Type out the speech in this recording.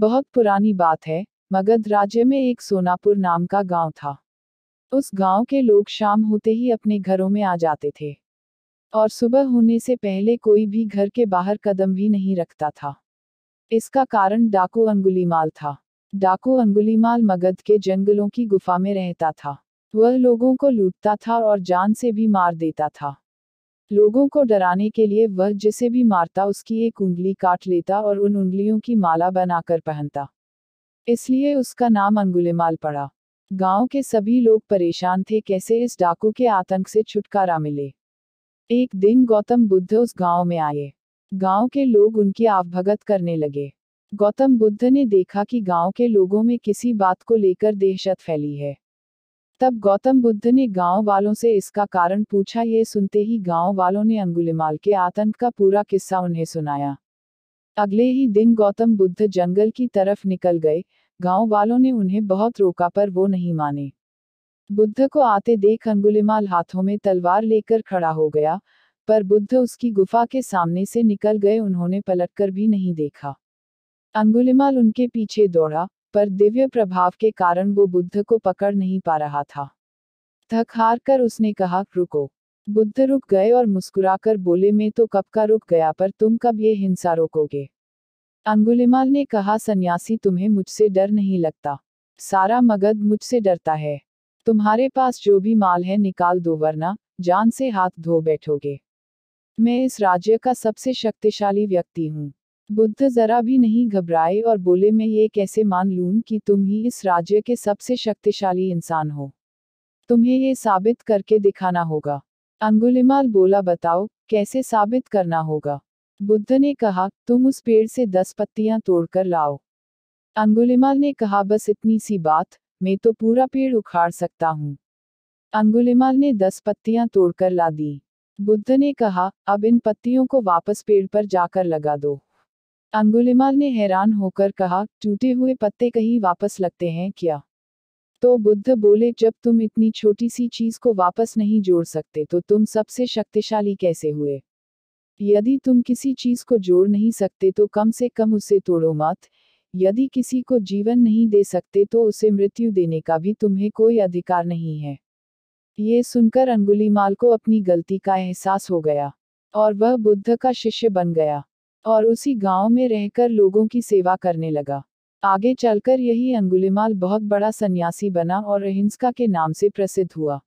बहुत पुरानी बात है। मगध राज्य में एक सोनापुर नाम का गांव था। उस गांव के लोग शाम होते ही अपने घरों में आ जाते थे और सुबह होने से पहले कोई भी घर के बाहर कदम भी नहीं रखता था। इसका कारण डाकू अंगुलीमाल था। डाकू अंगुलीमाल मगध के जंगलों की गुफा में रहता था। वह लोगों को लूटता था और जान से भी मार देता था। लोगों को डराने के लिए वह जिसे भी मारता उसकी एक उंगली काट लेता और उन उंगलियों की माला बनाकर पहनता। इसलिए उसका नाम अंगुलीमाल पड़ा। गांव के सभी लोग परेशान थे कैसे इस डाकू के आतंक से छुटकारा मिले। एक दिन गौतम बुद्ध उस गांव में आए। गांव के लोग उनकी आवभगत करने लगे। गौतम बुद्ध ने देखा कि गांव के लोगों में किसी बात को लेकर दहशत फैली है। तब गौतम बुद्ध ने गांव वालों से इसका कारण पूछा। ये सुनते ही गांव वालों ने अंगुलीमाल के आतंक का पूरा किस्सा उन्हें सुनाया। अगले ही दिन गौतम बुद्ध जंगल की तरफ निकल गए। गांव वालों ने उन्हें बहुत रोका पर वो नहीं माने। बुद्ध को आते देख अंगुलीमाल हाथों में तलवार लेकर खड़ा हो गया, पर बुद्ध उसकी गुफा के सामने से निकल गए। उन्होंने पलटकर भी नहीं देखा। अंगुलीमाल उनके पीछे दौड़ा, पर दिव्य प्रभाव के कारण वो बुद्ध को पकड़ नहीं पा रहा था। थक हार कर उसने कहा, रुको। बुद्ध रुक गए और मुस्कुराकर बोले, मैं तो कब का रुक गया, पर तुम कब ये हिंसा रोकोगे? अंगुलीमाल ने कहा, सन्यासी, तुम्हें मुझसे डर नहीं लगता? सारा मगध मुझसे डरता है। तुम्हारे पास जो भी माल है निकाल दो, वरना जान से हाथ धो बैठोगे। मैं इस राज्य का सबसे शक्तिशाली व्यक्ति हूँ। बुद्ध जरा भी नहीं घबराए और बोले, मैं ये कैसे मान लूं कि तुम ही इस राज्य के सबसे शक्तिशाली इंसान हो? तुम्हें ये साबित करके दिखाना होगा। अंगुलीमाल बोला, बताओ, कैसे साबित करना होगा? बुद्ध ने कहा, तुम उस पेड़ से 10 पत्तियां तोड़कर लाओ। अंगुलीमाल ने कहा, बस इतनी सी बात, मैं तो पूरा पेड़ उखाड़ सकता हूँ। अंगुलीमाल ने 10 पत्तियां तोड़कर ला दी। बुद्ध ने कहा, अब इन पत्तियों को वापस पेड़ पर जाकर लगा दो। अंगुलीमाल ने हैरान होकर कहा, टूटे हुए पत्ते कहीं वापस लगते हैं क्या? तो बुद्ध बोले, जब तुम इतनी छोटी सी चीज को वापस नहीं जोड़ सकते तो तुम सबसे शक्तिशाली कैसे हुए? यदि तुम किसी चीज को जोड़ नहीं सकते तो कम से कम उसे तोड़ो मत। यदि किसी को जीवन नहीं दे सकते तो उसे मृत्यु देने का भी तुम्हें कोई अधिकार नहीं है। ये सुनकर अंगुलीमाल को अपनी गलती का एहसास हो गया और वह बुद्ध का शिष्य बन गया और उसी गांव में रहकर लोगों की सेवा करने लगा। आगे चलकर यही अंगुलीमाल बहुत बड़ा सन्यासी बना और अहिंसा के नाम से प्रसिद्ध हुआ।